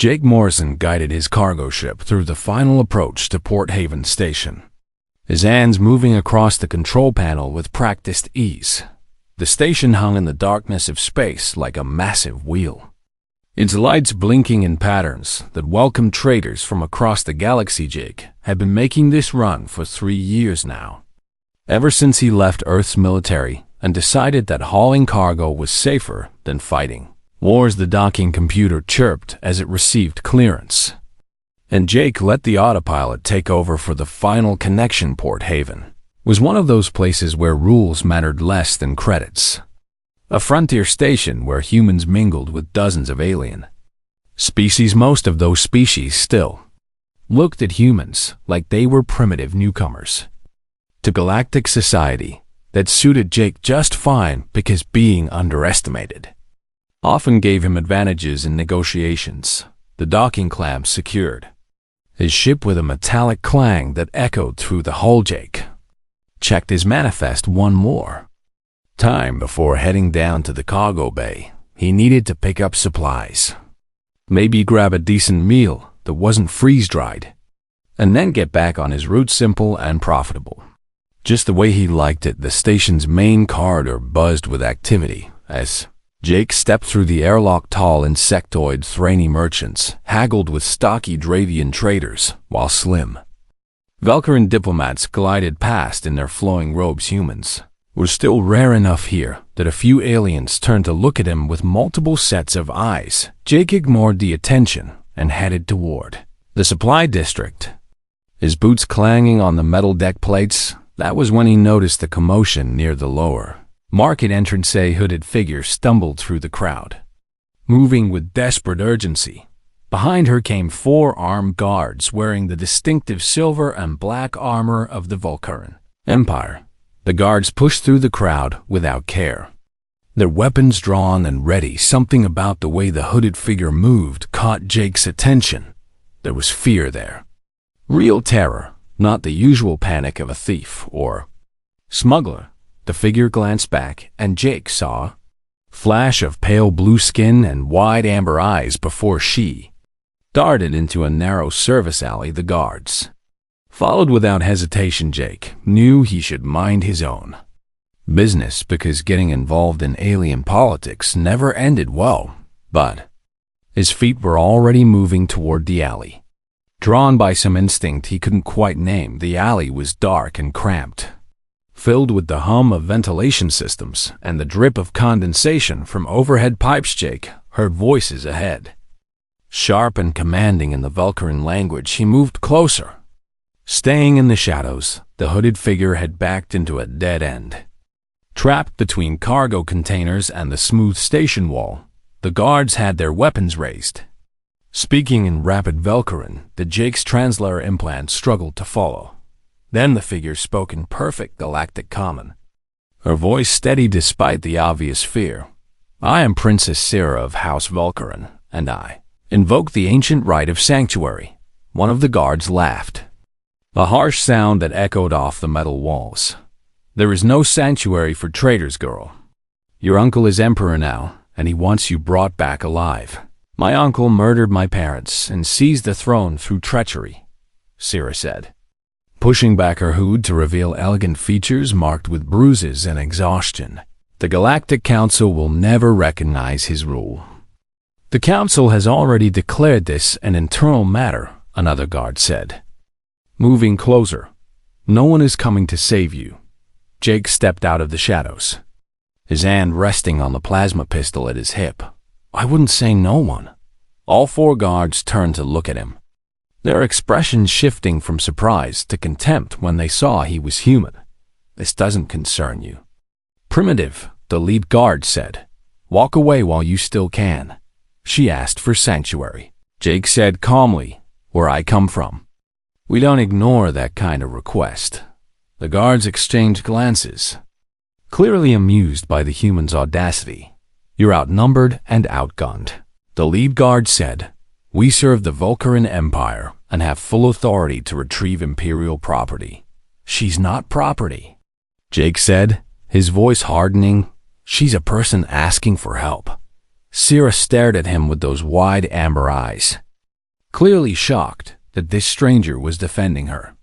Jake Morrison guided his cargo ship through the final approach to Port Haven Station, his hands moving across the control panel with practiced ease. The station hung in the darkness of space like a massive wheel, its lights blinking in patterns that welcomed traders from across the galaxy. Jake had been making this run for 3 years now, ever since he left Earth's military and decided that hauling cargo was safer than fighting wars. The docking computer chirped as it received clearance, and Jake let the autopilot take over for the final connection. Port Haven was one of those places where rules mattered less than credits. A frontier station where humans mingled with dozens of alien species. Most of those species still looked at humans like they were primitive newcomers to galactic society that suited Jake just fine because being underestimated often gave him advantages in negotiations. The docking clamps secured his ship with a metallic clang that echoed through the hull. Jake checked his manifest one more time before heading down to the cargo bay. He needed to pick up supplies, maybe grab a decent meal that wasn't freeze-dried, and then get back on his route. Simple and profitable, just the way he liked it. The station's main corridor buzzed with activity as Jake stepped through the airlock. Tall insectoid Thraney merchants haggled with stocky Dravian traders, while slim Velcaran diplomats glided past in their flowing robes. Humans were still rare enough here that a few aliens turned to look at him with multiple sets of eyes. Jake ignored the attention and headed toward the supply district, his boots clanging on the metal deck plates. That was when he noticed the commotion near the lower market entrance. A hooded figure stumbled through the crowd, moving with desperate urgency. Behind her came 4 armed guards wearing the distinctive silver and black armor of the Vulcaran Empire. The guards pushed through the crowd without care, their weapons drawn and ready. Something about the way the hooded figure moved caught Jake's attention. There was fear there, real terror, not the usual panic of a thief or smuggler. The figure glanced back, and Jake saw a flash of pale blue skin and wide amber eyes before she darted into a narrow service alley. The guards followed without hesitation. Jake knew he should mind his own business because getting involved in alien politics never ended well, but his feet were already moving toward the alley. Drawn by some instinct he couldn't quite name, the alley was dark and cramped, filled with the hum of ventilation systems and the drip of condensation from overhead pipes. Jake heard voices ahead, sharp and commanding in the Vulcaran language. He moved closer. Staying in the shadows, the hooded figure had backed into a dead end, trapped between cargo containers and the smooth station wall. The guards had their weapons raised, speaking in rapid Vulcaran that Jake's translator implant struggled to follow. Then the figure spoke in perfect galactic common, her voice steady despite the obvious fear. "I am Princess Syrah of House Vulcaran, and I invoke the ancient right of sanctuary." One of the guards laughed, a harsh sound that echoed off the metal walls. "There is no sanctuary for traitors, girl. Your uncle is emperor now, and he wants you brought back alive." "My uncle murdered my parents and seized the throne through treachery," Syrah said, pushing back her hood to reveal elegant features marked with bruises and exhaustion. "The Galactic Council will never recognize his rule." "The Council has already declared this an internal matter," another guard said, moving closer. "No one is coming to save you." Jake stepped out of the shadows, his hand resting on the plasma pistol at his hip. "I wouldn't say no one." All 4 guards turned to look at him, their expressions shifting from surprise to contempt when they saw he was human. "This doesn't concern you." "Primitive," the lead guard said. "Walk away while you still can." She asked for sanctuary. Jake said calmly, "Where I come from, we don't ignore that kind of request." The guards exchanged glances, clearly amused by the human's audacity. "You're outnumbered and outgunned," the lead guard said. "We serve the Vulcaran Empire and have full authority to retrieve Imperial property." "She's not property," Jake said, his voice hardening. "She's a person asking for help." Syrah stared at him with those wide amber eyes. clearly shocked that this stranger was defending her.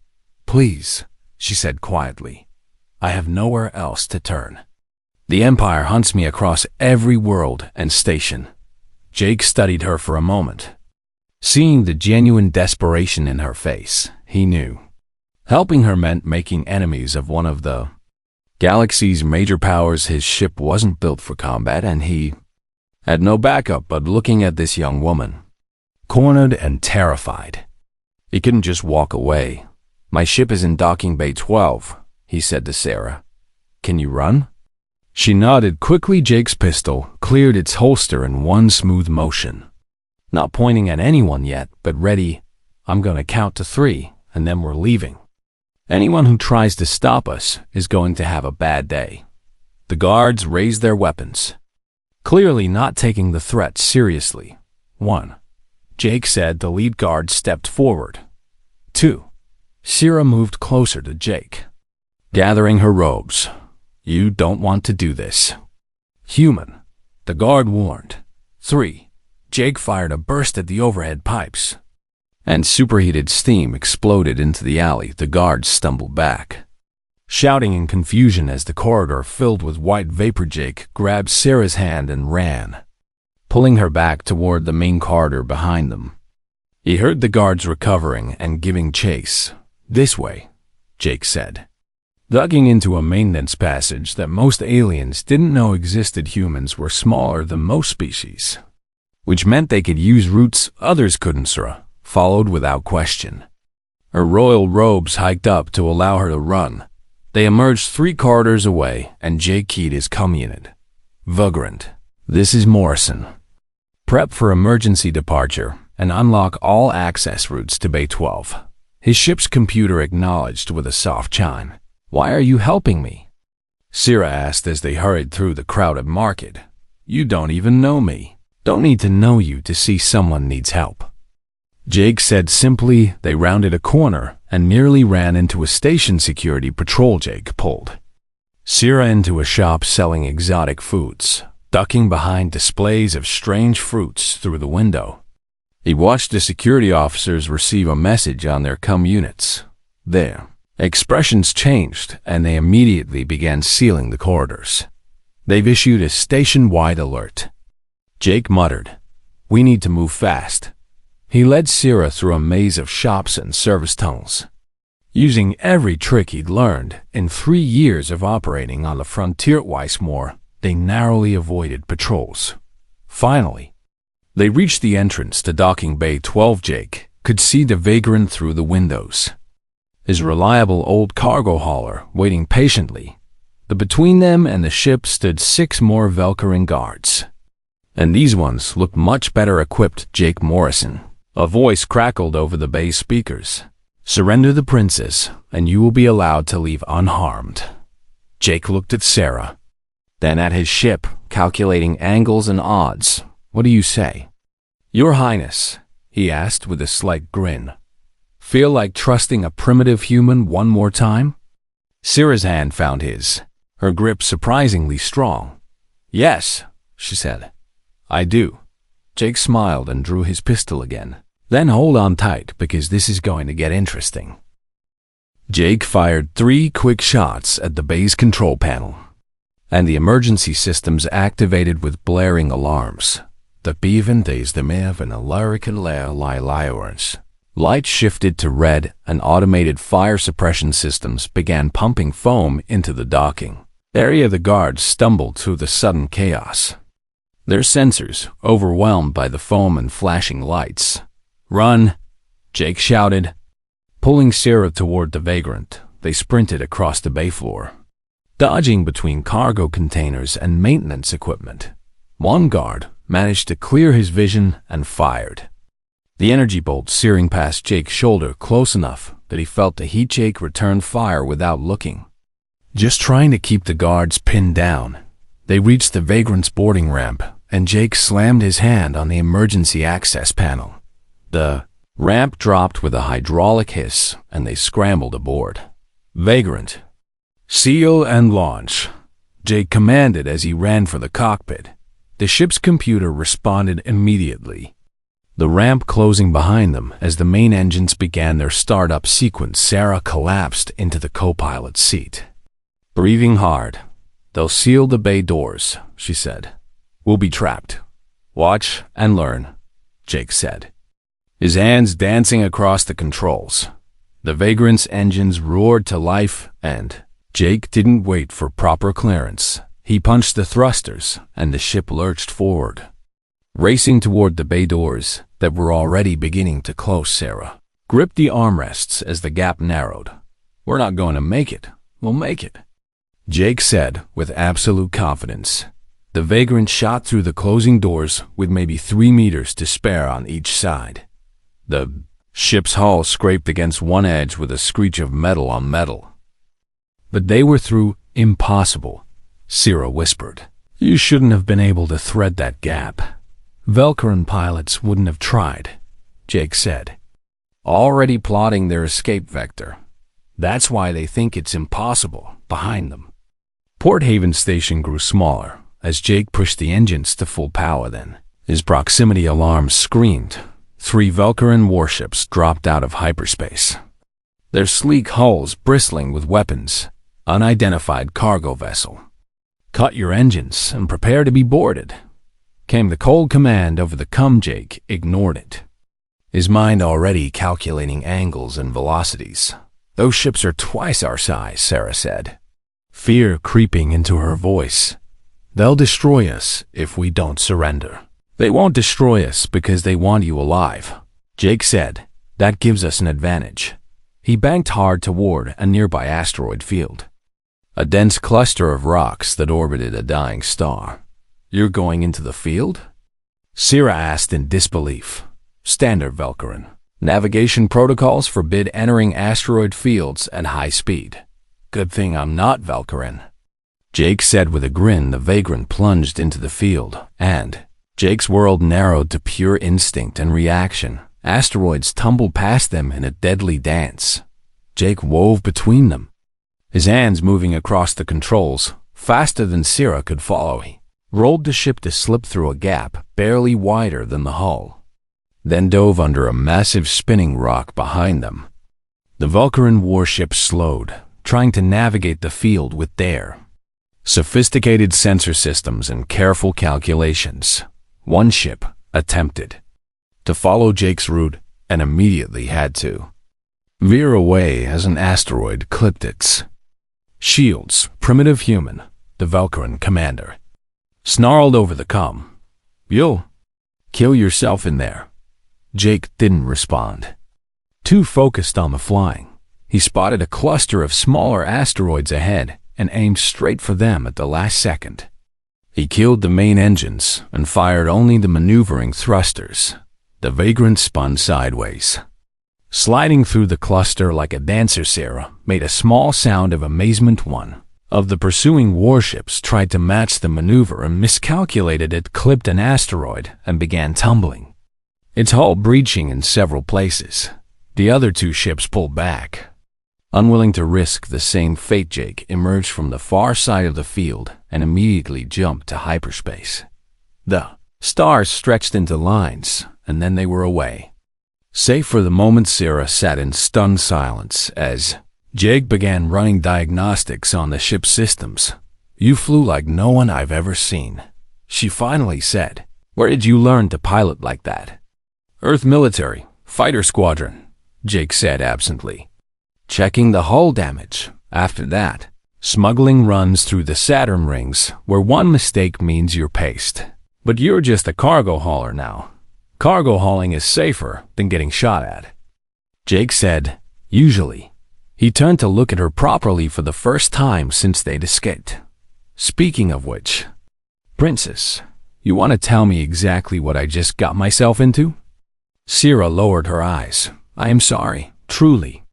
"Please," she said quietly. "I have nowhere else to turn. The Empire hunts me across every world and station." Jake studied her for a moment. Seeing the genuine desperation in her face, he knew helping her meant making enemies of one of the galaxy's major powers. His ship wasn't built for combat, and he had no backup but looking at this young woman, cornered and terrified. He couldn't just walk away. "My ship is in docking bay 12, he said to Sarah. "Can you run?" She nodded quickly. Jake's pistol cleared its holster in one smooth motion. Not pointing at anyone yet, but ready. "I'm gonna count to 3, and then we're leaving. Anyone who tries to stop us is going to have a bad day." The guards raised their weapons, clearly not taking the threat seriously. 1. Jake said. The lead guard stepped forward. 2. Sarah moved closer to Jake, gathering her robes. "You don't want to do this." "Human," the guard warned. 3. Jake fired a burst at the overhead pipes, and superheated steam exploded into the alley. The guards stumbled back, shouting in confusion as the corridor filled with white vapor. Jake grabbed Sarah's hand and ran, pulling her back toward the main corridor behind them. He heard the guards recovering and giving chase. "This way," Jake said. Ducking into a maintenance passage that most aliens didn't know existed. Humans were smaller than most species, which meant they could use routes others couldn't. Sarah followed without question, her royal robes hiked up to allow her to run. They emerged 3 corridors away, and Jake keyed his comm unit. "Vagrant, this is Morrison. Prep for emergency departure and unlock all access routes to Bay 12. His ship's computer acknowledged with a soft chime. "Why are you helping me?" Sarah asked as they hurried through the crowded market. "You don't even know me." "Don't need to know you to see someone needs help," Jake said simply. They rounded a corner and nearly ran into a station security patrol. Jake pulled Sarah into a shop selling exotic foods, ducking behind displays of strange fruits through the window. He watched the security officers receive a message on their comm units. Their expressions changed, and they immediately began sealing the corridors. "They've issued a station-wide alert." Jake muttered, "We need to move fast." He led Sarah through a maze of shops and service tunnels, using every trick he'd learned in 3 years of operating on the frontier. Twice more, they narrowly avoided patrols. Finally, they reached the entrance to docking bay 12. Jake could see the vagrant through the windows, his reliable old cargo hauler waiting patiently. But between them and the ship stood 6 more Valkyrian guards, and these ones looked much better equipped. "Jake Morrison," a voice crackled over the bay speakers. "Surrender the princess, and you will be allowed to leave unharmed." Jake looked at Sarah, then at his ship, calculating angles and odds. "What do you say?" "Your Highness," he asked with a slight grin. "Feel like trusting a primitive human one more time?" Sarah's hand found his, her grip surprisingly strong. "Yes," she said. "I do." Jake smiled and drew his pistol again. "Then hold on tight, because this is going to get interesting." Jake fired 3 quick shots at the bay's control panel, and the emergency systems activated with blaring alarms. The beven days the mev and a lyrican lair liorans. Lights shifted to red, and automated fire suppression systems began pumping foam into the docking area. The guards stumbled through the sudden chaos, their sensors overwhelmed by the foam and flashing lights. "Run!" Jake shouted, pulling Sarah toward the vagrant. They sprinted across the bay floor, dodging between cargo containers and maintenance equipment. One guard managed to clear his vision and fired, the energy bolt searing past Jake's shoulder close enough that he felt the heat. Jake returned fire without looking, just trying to keep the guards pinned down. They reached the vagrant's boarding ramp, and Jake slammed his hand on the emergency access panel. The ramp dropped with a hydraulic hiss, and they scrambled aboard. "Vagrant, seal and launch," Jake commanded as he ran for the cockpit. The ship's computer responded immediately. The ramp closing behind them as the main engines began their startup sequence, Sarah collapsed into the co-pilot's seat. Breathing hard. "They'll seal the bay doors," she said. "We'll be trapped. Watch and learn," Jake said, his hands dancing across the controls. The Vagrant's engines roared to life, and Jake didn't wait for proper clearance. He punched the thrusters, and the ship lurched forward, racing toward the bay doors that were already beginning to close. Sarah gripped the armrests as the gap narrowed. "We're not going to make it. We'll make it," Jake said with absolute confidence. The Vagrant shot through the closing doors with maybe 3 meters to spare on each side. The ship's hull scraped against one edge with a screech of metal on metal. "But they were through." "Impossible," Sarah whispered. "You shouldn't have been able to thread that gap. Velkaran pilots wouldn't have tried," Jake said, already plotting their escape vector. "That's why they think it's impossible behind them." Port Haven Station grew smaller as Jake pushed the engines to full power. Then his proximity alarm screamed. 3 Velkaran warships dropped out of hyperspace, their sleek hulls bristling with weapons. "Unidentified cargo vessel. Cut your engines and prepare to be boarded," came the cold command over the com. Jake ignored it, his mind already calculating angles and velocities. "Those ships are twice our size," Sarah said, fear creeping into her voice. "They'll destroy us if we don't surrender." "They won't destroy us because they want you alive," Jake said. "That gives us an advantage." He banked hard toward a nearby asteroid field, a dense cluster of rocks that orbited a dying star. "You're going into the field?" Sarah asked in disbelief. "Standard Velkaran. Navigation protocols forbid entering asteroid fields at high speed." "Good thing I'm not Velkaran," Jake said with a grin. The Vagrant plunged into the field, and Jake's world narrowed to pure instinct and reaction. Asteroids tumbled past them in a deadly dance. Jake wove between them, his hands moving across the controls faster than Sarah could follow. He rolled the ship to slip through a gap barely wider than the hull, then dove under a massive spinning rock behind them. The Velkaran warship slowed, trying to navigate the field with their sophisticated sensor systems and careful calculations. One ship attempted to follow Jake's route and immediately had to veer away as an asteroid clipped its shields. "Primitive human," the Velkaran commander snarled over the comm. "You'll kill yourself in there." Jake didn't respond, too focused on the flying. He spotted a cluster of smaller asteroids ahead and aimed straight for them at the last second. He killed the main engines and fired only the maneuvering thrusters. The Vagrant spun sideways, sliding through the cluster like a dancer. Sarah made a small sound of amazement. One of the pursuing warships tried to match the maneuver and miscalculated. It clipped an asteroid and began tumbling, its hull breaching in several places. The other 2 ships pulled back, unwilling to risk the same fate. Jake emerged from the far side of the field and immediately jumped to hyperspace. The stars stretched into lines, and then they were away. Safe for the moment, Sarah sat in stunned silence as Jake began running diagnostics on the ship's systems. "You flew like no one I've ever seen," she finally said. "Where did you learn to pilot like that?" "Earth military, fighter squadron," Jake said absently, checking the hull damage. "After that, smuggling runs through the Saturn rings, where one mistake means you're paced. But you're just a cargo hauler now. Cargo hauling is safer than getting shot at," Jake said. "Usually." He turned to look at her properly for the first time since they'd escaped. "Speaking of which, Princess, you want to tell me exactly what I just got myself into?" Sarah lowered her eyes. "I am sorry, truly.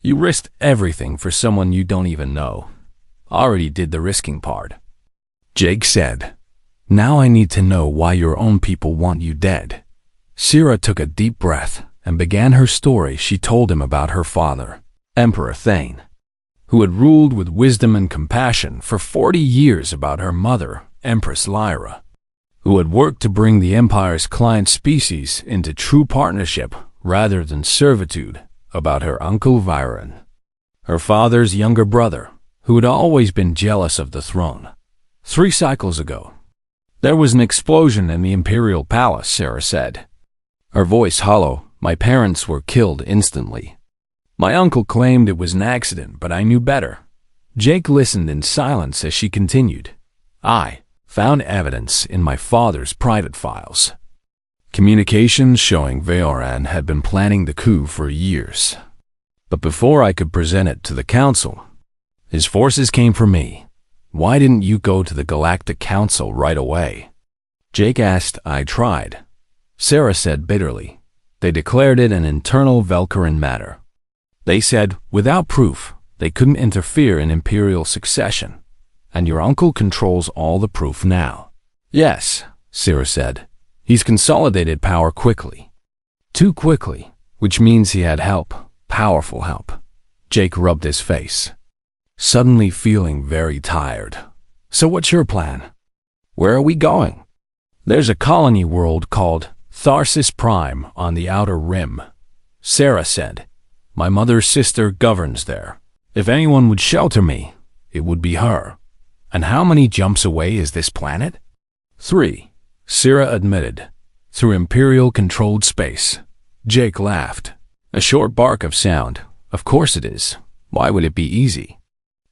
You risked everything for someone you don't even know." "Already did the risking part," Jake said. "Now I need to know why your own people want you dead." Sarah took a deep breath and began her story. She told him about her father, Emperor Thane, who had ruled with wisdom and compassion for 40 years, about her mother, Empress Lyra, who had worked to bring the Empire's client species into true partnership rather than servitude, about her uncle Viren, her father's younger brother, who had always been jealous of the throne. 3 cycles ago, there was an explosion in the Imperial Palace, Sarah said, her voice hollow. My parents were killed instantly. My uncle claimed it was an accident, but I knew better. Jake listened in silence as she continued. I found evidence in my father's private files. Communications showing Vaoran had been planning the coup for years. But before I could present it to the Council, his forces came for me. Why didn't you go to the Galactic Council right away? Jake asked. I tried. Sarah said bitterly. They declared it an internal Velkarin matter. They said, without proof, they couldn't interfere in Imperial succession. And your uncle controls all the proof now. Yes, Sarah said. He's consolidated power quickly. Too quickly, which means he had help, powerful help. Jake rubbed his face, suddenly feeling very tired. So what's your plan? Where are we going? There's a colony world called Tharsis Prime on the Outer Rim, Sarah said. My mother's sister governs there. If anyone would shelter me, it would be her. And how many jumps away is this planet? 3, Sarah admitted. Through Imperial-controlled space. Jake laughed. A short bark of sound. Of course it is. Why would it be easy?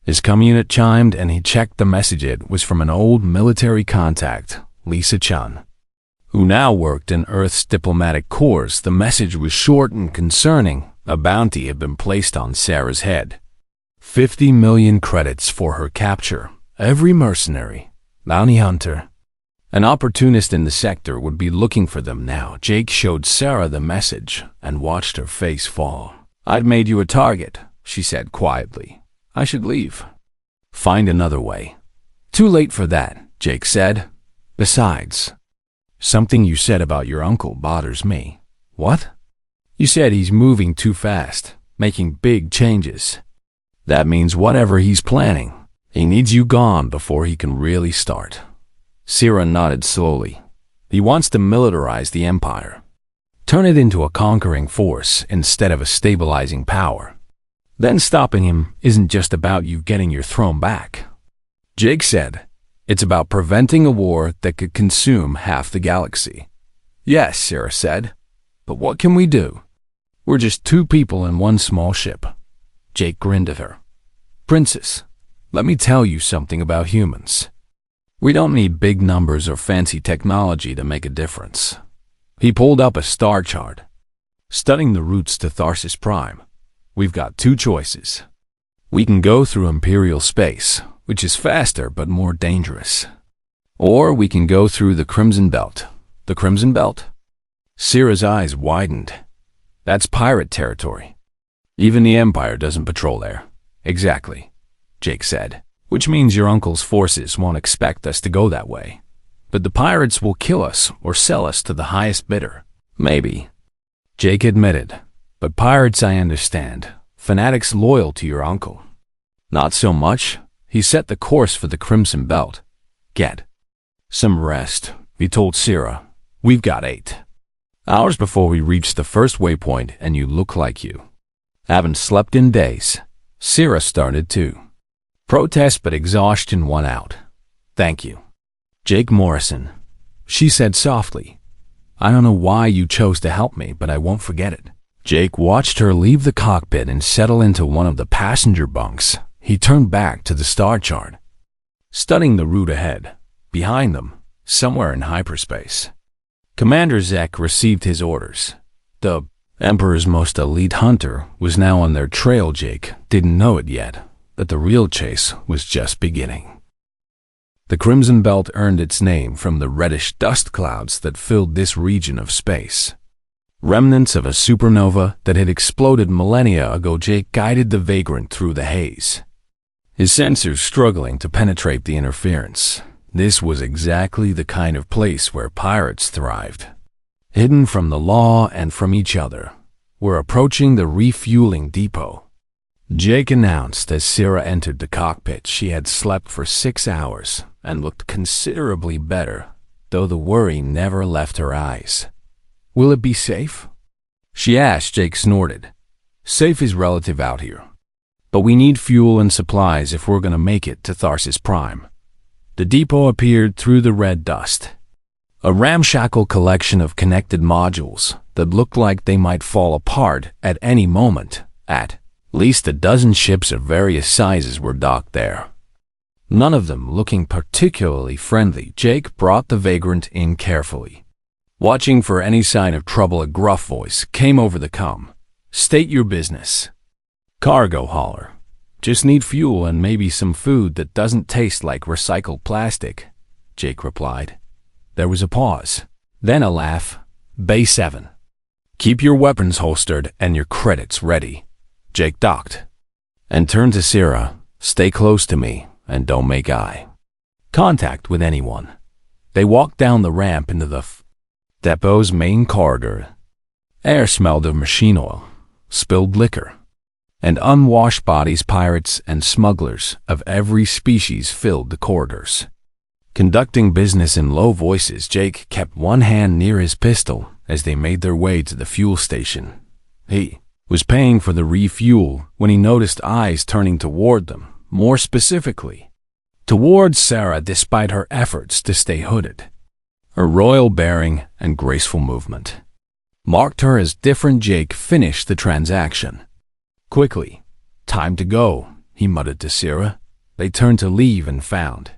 His comm unit chimed and he checked the message. It was from an old military contact, Lisa Chun, who now worked in Earth's diplomatic corps. The message was short and concerning. A bounty had been placed on Sarah's head. 50 million credits for her capture. Every mercenary, bounty hunter, an opportunist in the sector would be looking for them now. Jake showed Sarah the message and watched her face fall. I'd made you a target, she said quietly. I should leave. Find another way. Too late for that, Jake said. Besides, something you said about your uncle bothers me. What? You said he's moving too fast, making big changes. That means whatever he's planning, he needs you gone before he can really start. Sarah nodded slowly. He wants to militarize the Empire. Turn it into a conquering force instead of a stabilizing power. Then stopping him isn't just about you getting your throne back. Jake said, it's about preventing a war that could consume half the galaxy. Yes, Sarah said, but what can we do? We're just 2 people in one small ship. Jake grinned at her. Princess, let me tell you something about humans. We don't need big numbers or fancy technology to make a difference. He pulled up a star chart. Studying the routes to Tharsis Prime, we've got 2 choices. We can go through Imperial space, which is faster but more dangerous. Or we can go through the Crimson Belt. The Crimson Belt? Sarah's eyes widened. That's pirate territory. Even the Empire doesn't patrol there. Exactly, Jake said. Which means your uncle's forces won't expect us to go that way. But the pirates will kill us or sell us to the highest bidder. Maybe. Jake admitted. But pirates I understand. Fanatics loyal to your uncle. Not so much. He set the course for the Crimson Belt. Get some rest, he told Sarah. We've got 8 hours before we reach the first waypoint and you look like you haven't slept in days. Sarah started to protest, but exhaustion won out. Thank you, Jake Morrison, she said softly. I don't know why you chose to help me, but I won't forget it. Jake watched her leave the cockpit and settle into one of the passenger bunks. He turned back to the star chart, studying the route ahead. Behind them, somewhere in hyperspace, Commander Zek received his orders. The Emperor's most elite hunter was now on their trail. Jake didn't know it yet, but the real chase was just beginning. The Crimson Belt earned its name from the reddish dust clouds that filled this region of space. Remnants of a supernova that had exploded millennia ago. Jake guided the vagrant through the haze, his sensors struggling to penetrate the interference. This was exactly the kind of place where pirates thrived. Hidden from the law and from each other. We're approaching the refueling depot, Jake announced as Sarah entered the cockpit. She had slept for 6 hours and looked considerably better. though the worry never left her eyes. "Will it be safe?" she asked. Jake snorted. "Safe is relative out here. But we need fuel and supplies if we're going to make it to Tharsis Prime." The depot appeared through the red dust. A ramshackle collection of connected modules that looked like they might fall apart at any moment. At least a dozen ships of various sizes were docked there, none of them looking particularly friendly. Jake brought the vagrant in carefully. Watching for any sign of trouble, a gruff voice came over the comm. "State your business." "Cargo hauler. Just need fuel and maybe some food that doesn't taste like recycled plastic," Jake replied. There was a pause, then a laugh. "Bay 7. Keep your weapons holstered and your credits ready." Jake docked and turned to Sarah. "Stay close to me and don't make eye contact with anyone." They walked down the ramp into the depot's main corridor. Air smelled of machine oil, spilled liquor, and unwashed bodies. Pirates and smugglers of every species filled the corridors, conducting business in low voices. Jake kept one hand near his pistol as they made their way to the fuel station. He was paying for the refuel when he noticed eyes turning toward them, more specifically towards Sarah. Despite her efforts to stay hooded, her royal bearing and graceful movement marked her as different. Jake finished the transaction quickly. "Time to go," he muttered to Sarah. They turned to leave and found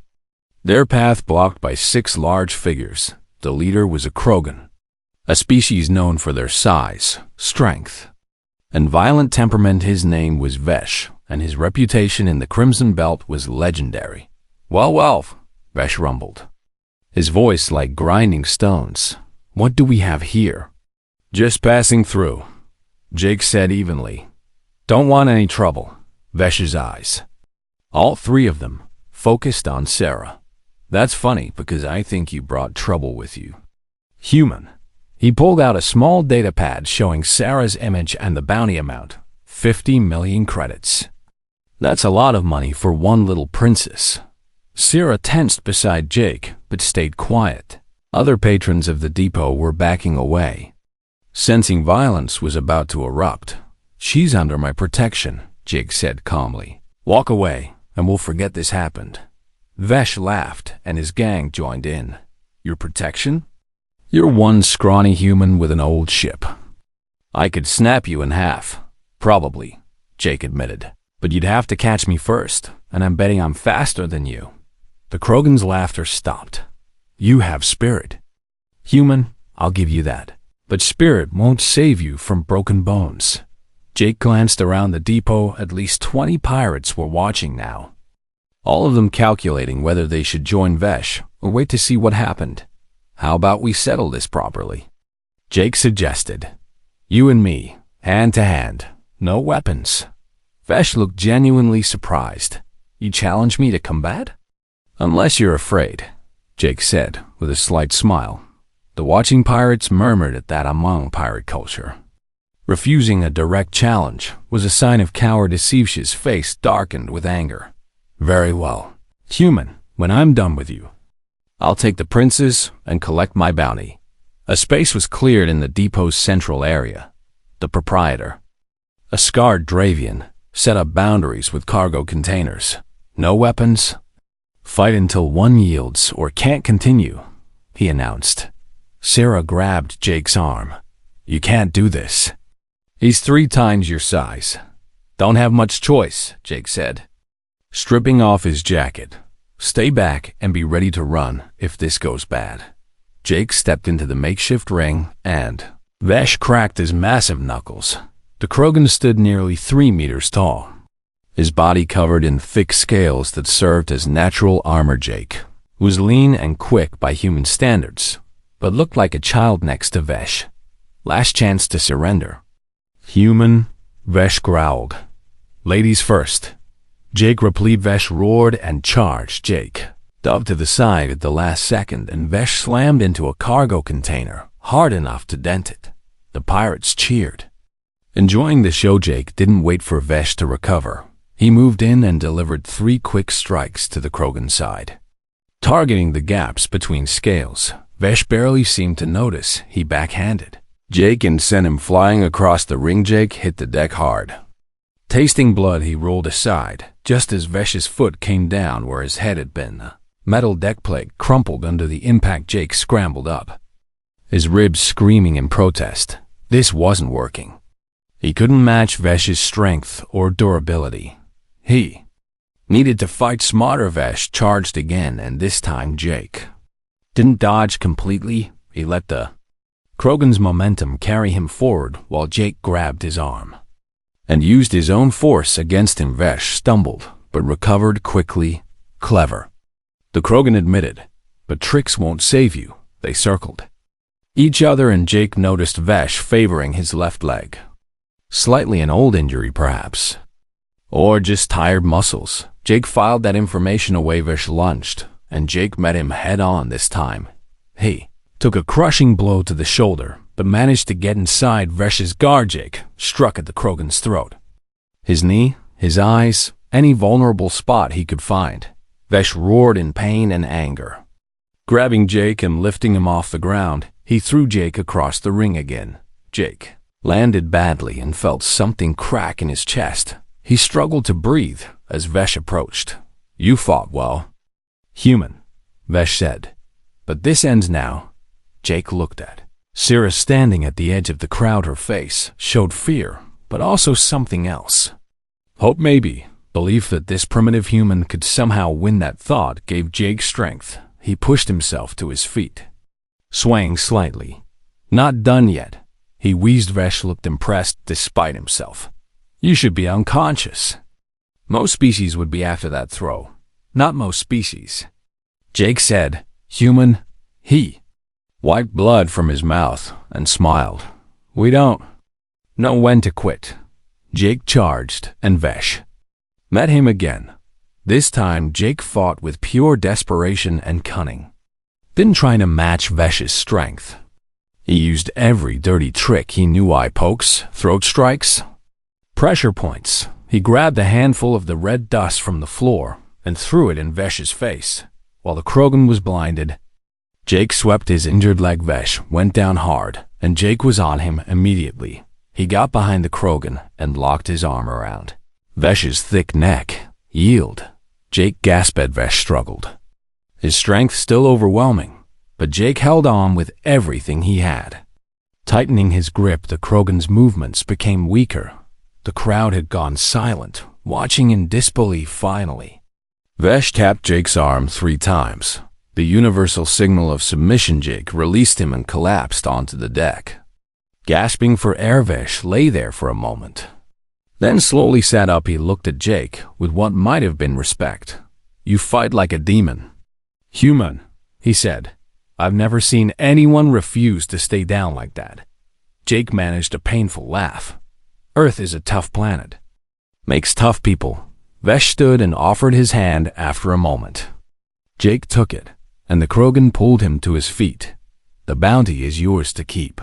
their path blocked by 6 large figures. The leader was a Krogan, a species known for their size, strength, and violent temperament. His name was Vesh, and his reputation in the Crimson Belt was legendary. Well, Vesh rumbled, his voice like grinding stones. "What do we have here?" "Just passing through," Jake said evenly. "Don't want any trouble." Vesh's eyes, all 3 of them, focused on Sarah. "That's funny because I think you brought trouble with you." "Human." He pulled out a small data pad showing Sarah's image and the bounty amount, 50 million credits. "That's a lot of money for one little princess." Sarah tensed beside Jake, but stayed quiet. Other patrons of the depot were backing away, sensing violence was about to erupt. "She's under my protection," Jake said calmly. "Walk away, and we'll forget this happened." Vesh laughed, and his gang joined in. "Your protection? You're one scrawny human with an old ship. I could snap you in half." "Probably," Jake admitted. "But you'd have to catch me first, and I'm betting I'm faster than you." The Krogan's laughter stopped. "You have spirit. Human, I'll give you that. But spirit won't save you from broken bones." Jake glanced around the depot. At least 20 pirates were watching now, all of them calculating whether they should join Vesh or wait to see what happened. "How about we settle this properly?" Jake suggested. "You and me, hand to hand, no weapons." Vesh looked genuinely surprised. "You challenge me to combat?" "Unless you're afraid," Jake said with a slight smile. The watching pirates murmured at that among pirate culture. Refusing a direct challenge was a sign of cowardice. Vesh's face darkened with anger. "Very well. Human, when I'm done with you, I'll take the princess and collect my bounty." A space was cleared in the depot's central area. The proprietor, a scarred Dravian, set up boundaries with cargo containers. "No weapons. Fight until one yields or can't continue," he announced. Sarah grabbed Jake's arm. "You can't do this. He's 3 times your size." "Don't have much choice," Jake said, stripping off his jacket. "Stay back and be ready to run if this goes bad." Jake stepped into the makeshift ring, and Vesh cracked his massive knuckles. The Krogan stood nearly 3 meters tall, his body covered in thick scales that served as natural armor. Jake was lean and quick by human standards, but looked like a child next to Vesh. Last chance to surrender. "Human," Vesh growled. "Ladies first." Jake replied. Vesh roared and charged. Jake dove to the side at the last second, and Vesh slammed into a cargo container, hard enough to dent it. The pirates cheered. Enjoying the show, Jake didn't wait for Vesh to recover. He moved in and delivered 3 quick strikes to the Krogan side. Targeting the gaps between scales, Vesh barely seemed to notice. He backhanded Jake and sent him flying across the ring. Jake hit the deck hard. Tasting blood, he rolled aside, just as Vesh's foot came down where his head had been. The metal deck plate crumpled under the impact. Jake scrambled up, his ribs screaming in protest. This wasn't working. He couldn't match Vesh's strength or durability. He needed to fight smarter. Vesh charged again, and this time Jake didn't dodge completely. He let the Krogan's momentum carry him forward while Jake grabbed his arm and used his own force against him. Vesh stumbled, but recovered quickly. Clever, the Krogan admitted, but tricks won't save you. They circled each other, and Jake noticed Vesh favoring his left leg. Slightly an old injury, perhaps, or just tired muscles. Jake filed that information away. Vesh lunged, and Jake met him head-on this time. He took a crushing blow to the shoulder, but managed to get inside Vesh's guard. Jake struck at the Krogan's throat, his knee, his eyes, any vulnerable spot he could find. Vesh roared in pain and anger. Grabbing Jake and lifting him off the ground, he threw Jake across the ring again. Jake landed badly and felt something crack in his chest. He struggled to breathe as Vesh approached. "You fought well, human," Vesh said. "But this ends now." Jake looked at Syrah standing at the edge of the crowd. Her face showed fear, but also something else. Hope, maybe. Belief that this primitive human could somehow win. That thought gave Jake strength. He pushed himself to his feet, swaying slightly. "Not done yet," he wheezed. Vesh looked impressed despite himself. "You should be unconscious." "Most species would be after that throw." "Not most species," Jake said. "Human." He wiped blood from his mouth and smiled. "We don't know when to quit." Jake charged, and Vesh met him again. This time, Jake fought with pure desperation and cunning. Didn't try to match Vesh's strength. He used every dirty trick he knew. Eye pokes, throat strikes, pressure points. He grabbed a handful of the red dust from the floor and threw it in Vesh's face. While the Krogan was blinded, Jake swept his injured leg. Vesh went down hard, and Jake was on him immediately. He got behind the Krogan and locked his arm around Vesh's thick neck. "Yield." Jake gasped. Vesh struggled, his strength still overwhelming, but Jake held on with everything he had. Tightening his grip, the Krogan's movements became weaker. The crowd had gone silent, watching in disbelief. Finally, Vesh tapped Jake's arm 3 times. The universal signal of submission. Jake released him and collapsed onto the deck. Gasping for air, Vesh lay there for a moment, then slowly sat up. He looked at Jake with what might have been respect. "You fight like a demon, human," he said. "I've never seen anyone refuse to stay down like that." Jake managed a painful laugh. "Earth is a tough planet. Makes tough people." Vesh stood and offered his hand after a moment. Jake took it, and the Krogan pulled him to his feet. "The bounty is yours to keep,"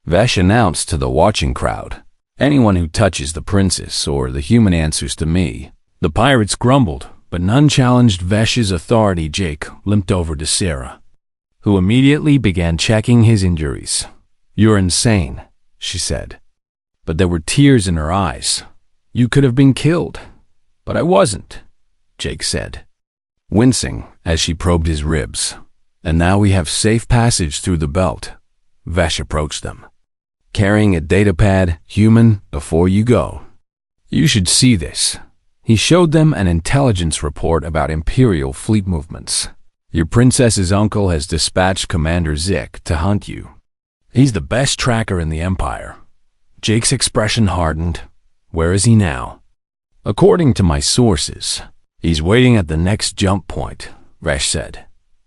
Vesh announced to the watching crowd. "Anyone who touches the princess or the human answers to me." The pirates grumbled, but none challenged Vesh's authority. Jake limped over to Syrah, who immediately began checking his injuries. "You're insane," she said, but there were tears in her eyes. "You could have been killed." "But I wasn't," Jake said, wincing as she probed his ribs. "And now we have safe passage through the belt." Vesh approached them, carrying a datapad. "Human, before you go, you should see this." He showed them an intelligence report about Imperial fleet movements. "Your princess's uncle has dispatched Commander Zik to hunt you. He's the best tracker in the Empire." Jake's expression hardened. "Where is he now?" "According to my sources, he's waiting at the next jump point," Vesh said.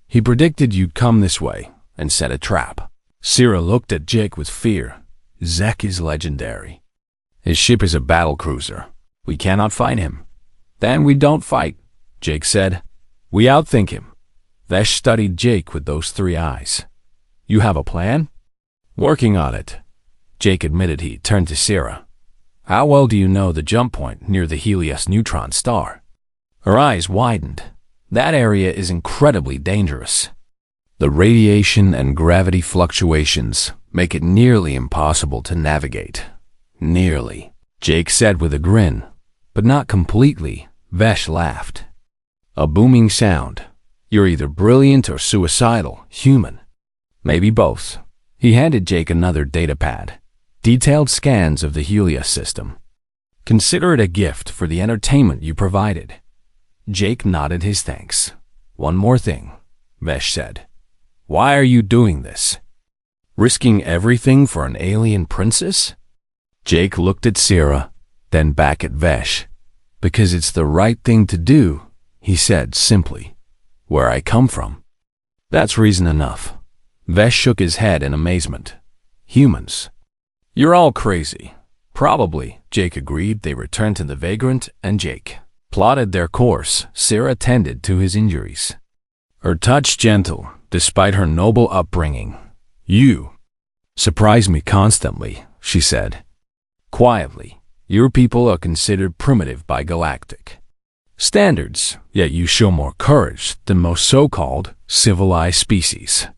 "He predicted you'd come this way and set a trap." Syrah looked at Jake with fear. "Zek is legendary. His ship is a battle cruiser. We cannot fight him." "Then we don't fight," Jake said. "We outthink him." Vesh studied Jake with those 3 eyes. "You have a plan?" "Working on it," Jake admitted. He turned to Syrah. "How well do you know the jump point near the Helios neutron star?" Her eyes widened. That area is incredibly dangerous. The radiation and gravity fluctuations make it nearly impossible to navigate. Nearly, Jake said with a grin. But not completely, Vesh laughed. A booming sound. You're either brilliant or suicidal, human. Maybe both. He handed Jake another datapad. Detailed scans of the Helios system. Consider it a gift for the entertainment you provided. Jake nodded his thanks. One more thing, Vesh said. Why are you doing this? Risking everything for an alien princess? Jake looked at Sarah, then back at Vesh. Because it's the right thing to do, he said simply. Where I come from. That's reason enough. Vesh shook his head in amazement. Humans. You're all crazy. Probably, Jake agreed. They returned to the Vagrant, and Jake plotted their course. Sarah tended to his injuries. Her touch gentle, despite her noble upbringing. You surprise me constantly, she said. Quietly, your people are considered primitive by galactic standards, yet you show more courage than most so-called civilized species.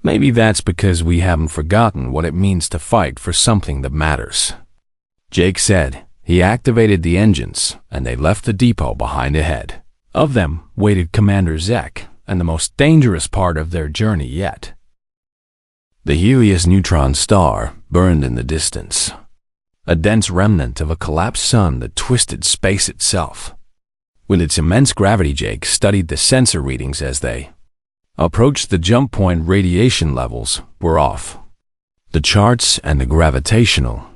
Maybe that's because we haven't forgotten what it means to fight for something that matters. Jake said. He activated the engines, and they left the depot behind ahead. Of them waited Commander Zek, and the most dangerous part of their journey yet. The Helios neutron star burned in the distance, a dense remnant of a collapsed sun that twisted space itself. With its immense gravity, Jake studied the sensor readings as they approached the jump point. Radiation levels were off. The charts and the gravitational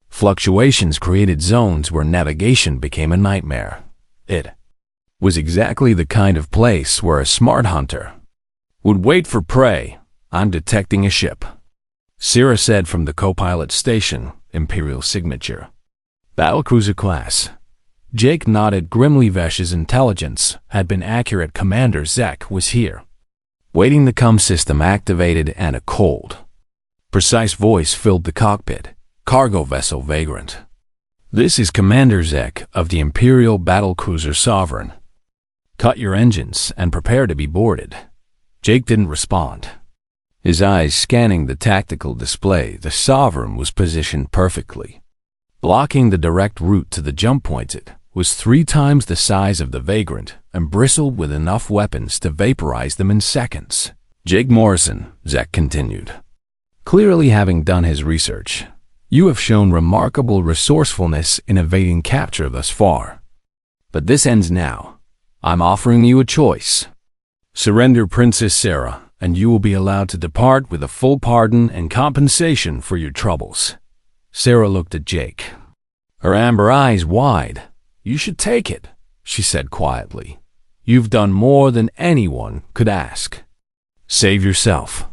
fluctuations created zones where navigation became a nightmare. It was exactly the kind of place where a smart hunter would wait for prey. I'm detecting a ship, Sarah said from the co-pilot station. Imperial signature. Battlecruiser class. Jake nodded grimly. Vesh's intelligence had been accurate. Commander Zek was here. Waiting. The comm system activated, and a cold, precise voice filled the cockpit. Cargo vessel Vagrant. This is Commander Zek of the Imperial Battlecruiser Sovereign. Cut your engines and prepare to be boarded. Jake didn't respond. His eyes scanning the tactical display. The Sovereign was positioned perfectly, blocking the direct route to the jump point. It was 3 times the size of the Vagrant and bristled with enough weapons to vaporize them in seconds. Jake Morrison, Zek continued, clearly having done his research. You have shown remarkable resourcefulness in evading capture thus far. But this ends now. I'm offering you a choice. Surrender Princess Sarah, and you will be allowed to depart with a full pardon and compensation for your troubles. Sarah looked at Jake, her amber eyes wide. You should take it, she said quietly. You've done more than anyone could ask. Save yourself.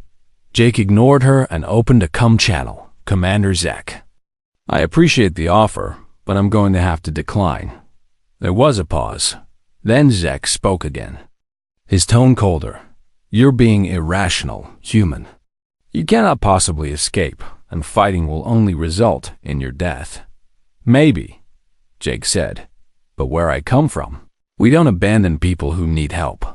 Jake ignored her and opened a comm channel. Commander Zek. I appreciate the offer, but I'm going to have to decline. There was a pause. Then Zek spoke again, his tone colder. You're being irrational, human. You cannot possibly escape, and fighting will only result in your death. Maybe, Jake said, but where I come from, we don't abandon people who need help.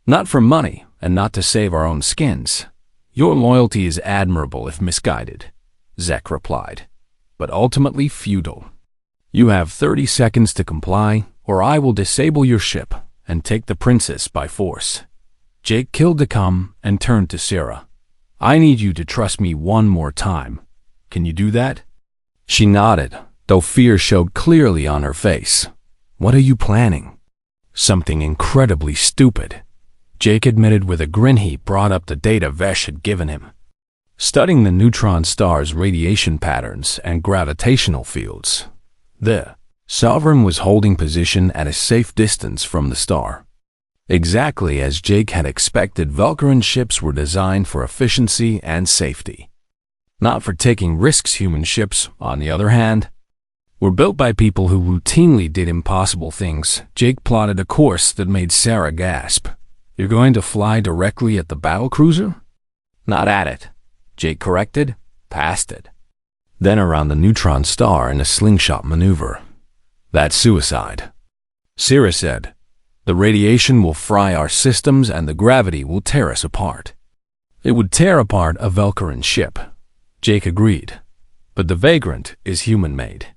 Not for money, and not to save our own skins. Your loyalty is admirable if misguided, Zek replied, but ultimately futile. You have 30 seconds to comply, or I will disable your ship and take the princess by force. Jake killed the comm and turned to Sarah. I need you to trust me one more time. Can you do that? She nodded, though fear showed clearly on her face. What are you planning? Something incredibly stupid, Jake admitted with a grin. He brought up the data Vesh had given him, studying the neutron star's radiation patterns and gravitational fields. The Sovereign was holding position at a safe distance from the star. Exactly as Jake had expected, Valkyrian ships were designed for efficiency and safety, not for taking risks. Human ships, on the other hand, were built by people who routinely did impossible things. Jake plotted a course that made Sarah gasp. You're going to fly directly at the battlecruiser? Not at it, Jake corrected. Past it. Then around the neutron star in a slingshot maneuver. That's suicide, Sarah said. The radiation will fry our systems and the gravity will tear us apart. It would tear apart a Velkaran ship, Jake agreed. But the Vagrant is human-made.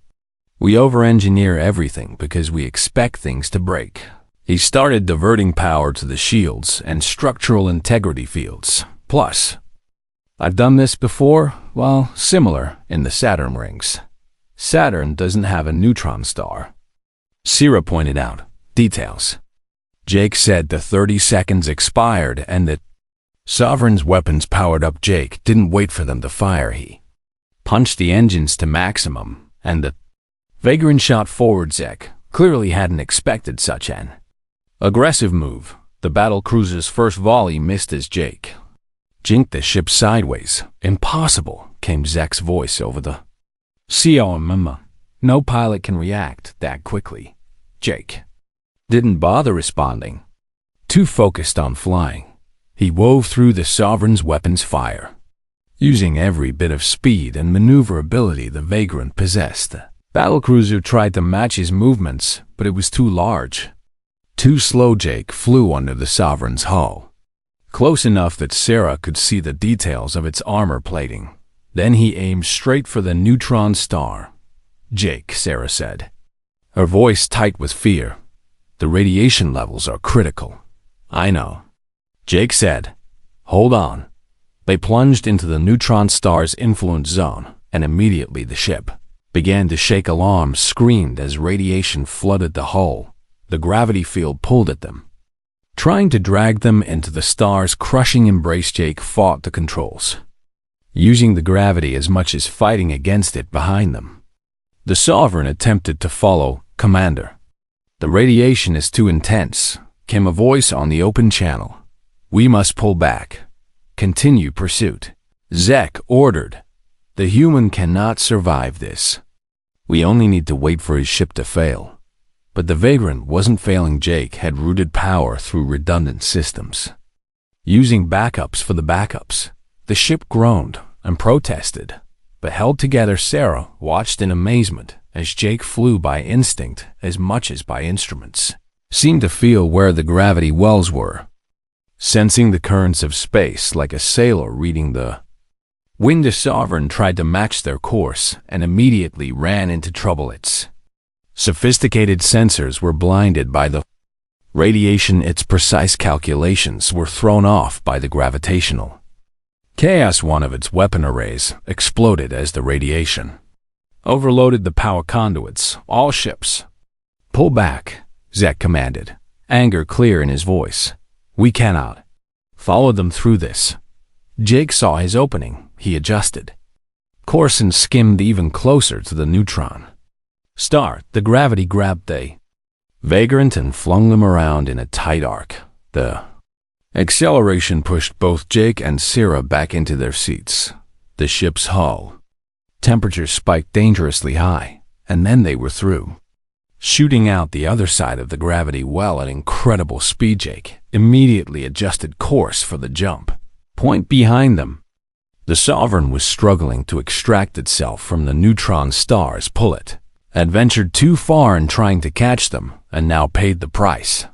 We over-engineer everything because we expect things to break. He started diverting power to the shields and structural integrity fields. Plus, I've done this before, well, similar in the Saturn rings. Saturn doesn't have a neutron star. Sierra pointed out. Details. Jake said the 30 seconds expired and that Sovereign's weapons powered up. Jake didn't wait for them to fire. He punched the engines to maximum, and the Vagrant shot forward. Zek clearly hadn't expected such an aggressive move. The battle cruiser's first volley missed as Jake jinked the ship sideways. Impossible, came Zek's voice over the COMM. No pilot can react that quickly. Jake didn't bother responding. Too focused on flying, he wove through the Sovereign's weapons fire, using every bit of speed and maneuverability the Vagrant possessed. The battlecruiser tried to match his movements, but it was too large. Too slow. Jake flew under the Sovereign's hull, close enough that Sarah could see the details of its armor plating. Then he aimed straight for the neutron star. Jake, Sarah said, her voice tight with fear. The radiation levels are critical. I know. Jake said, hold on. They plunged into the neutron star's influence zone, and immediately the ship began to shake. Alarms screamed as radiation flooded the hull. The gravity field pulled at them, trying to drag them into the star's crushing embrace. Jake fought the controls, using the gravity as much as fighting against it behind them. The Sovereign attempted to follow. Commander, the radiation is too intense, came a voice on the open channel. We must pull back. Continue pursuit. Zek ordered. The human cannot survive this. We only need to wait for his ship to fail. But the Vagrant wasn't failing. Jake had routed power through redundant systems, using backups for the backups. The ship groaned and protested, but held together. Sarah watched in amazement as Jake flew by instinct as much as by instruments, seemed to feel where the gravity wells were, sensing the currents of space like a sailor reading the wind. The Sovereign tried to match their course and immediately ran into trouble. Its sophisticated sensors were blinded by the radiation. Its precise calculations were thrown off by the gravitational chaos. One of its weapon arrays exploded as the radiation overloaded the power conduits. All ships, pull back, Zek commanded, anger clear in his voice. We cannot follow them through this. Jake saw his opening. He adjusted course and skimmed even closer to the neutron star. The gravity grabbed the Vagrant and flung them around in a tight arc. The acceleration pushed both Jake and Sarah back into their seats. The ship's hull temperature spiked dangerously high, and then they were through, shooting out the other side of the gravity well at incredible speed. Jake immediately adjusted course for the jump point behind them. The Sovereign was struggling to extract itself from the neutron star's pull. It had ventured too far in trying to catch them, and now paid the price.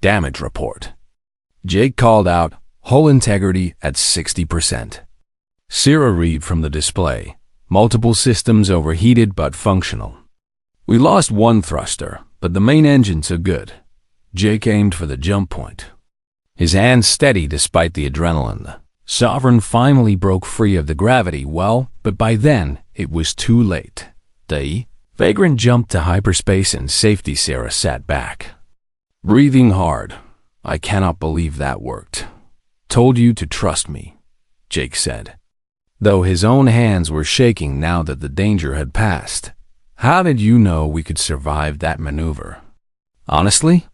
Damage report. Jake called out, hull integrity at 60%. Sarah read from the display. Multiple systems overheated but functional. We lost one thruster, but the main engines are good. Jake aimed for the jump point, his hands steady despite the adrenaline. The Sovereign finally broke free of the gravity well, but by then it was too late. The Vagrant jumped to hyperspace and safety. Sarah sat back, breathing hard. I cannot believe that worked. Told you to trust me, Jake said, though his own hands were shaking now that the danger had passed. How did you know we could survive that maneuver? Honestly,